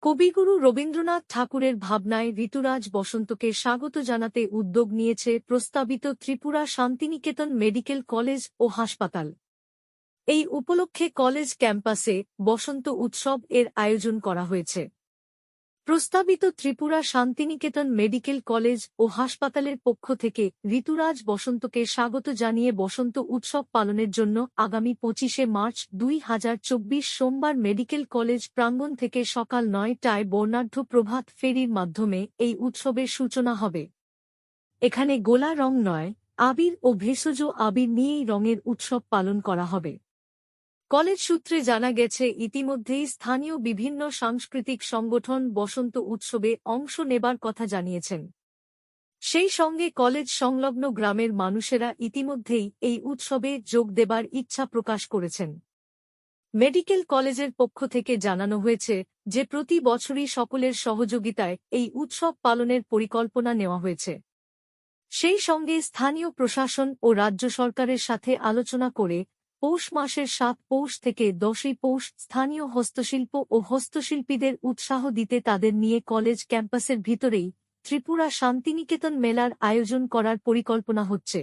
কবিগুরু রবীন্দ্রনাথ ঠাকুরের ভাবনায় ঋতুরাজ বসন্তকে স্বাগত জানাতে উদ্যোগ নিয়েছে প্রস্তাবিত ত্রিপুরা শান্তিনিকেতন মেডিকেল কলেজ ও হাসপাতাল। এই উপলক্ষে কলেজ ক্যাম্পাসে বসন্ত উৎসব এর আয়োজন করা হয়েছে। প্রস্তাবিত ত্রিপুরা শান্তিনিকেতন মেডিকেল কলেজ ও হাসপাতালের পক্ষ থেকে ঋতুরাজ বসন্তকে স্বাগত জানিয়ে বসন্ত উৎসব পালনের জন্য আগামী ২৫শে মার্চ ২০২৪ সোমবার মেডিকেল কলেজ প্রাঙ্গণ থেকে সকাল ৯টায় বর্ণাঢ্য প্রভাত ফেরির মাধ্যমে এই উৎসবের সূচনা হবে। এখানে গোলা রং নয়, আবির ও ভেষজ আবির নিয়েই রঙের উৎসব পালন করা হবে। কলেজ সূত্রে জানা গেছে, ইতিমধ্যেই স্থানীয় বিভিন্ন সাংস্কৃতিক সংগঠন বসন্ত উৎসবে অংশ নেবার কথা জানিয়েছেন। সেই সঙ্গে কলেজ সংলগ্ন গ্রামের মানুষেরা ইতিমধ্যেই এই উৎসবে যোগ দেবার ইচ্ছা প্রকাশ করেছেন। মেডিকেল কলেজের পক্ষ থেকে জানানো হয়েছে যে প্রতি বছরই সকলের সহযোগিতায় এই উৎসব পালনের পরিকল্পনা নেওয়া হয়েছে। সেই সঙ্গে স্থানীয় প্রশাসন ও রাজ্য সরকারের সাথে আলোচনা করে পৌষ মাসের ৭ পৌষ থেকে ১০ই পৌষ স্থানীয় হস্তশিল্প ও হস্তশিল্পীদের উৎসাহ দিতে তাদের নিয়ে কলেজ ক্যাম্পাসের ভিতরেই ত্রিপুরা শান্তিনিকেতন মেলার আয়োজন করার পরিকল্পনা হচ্ছে।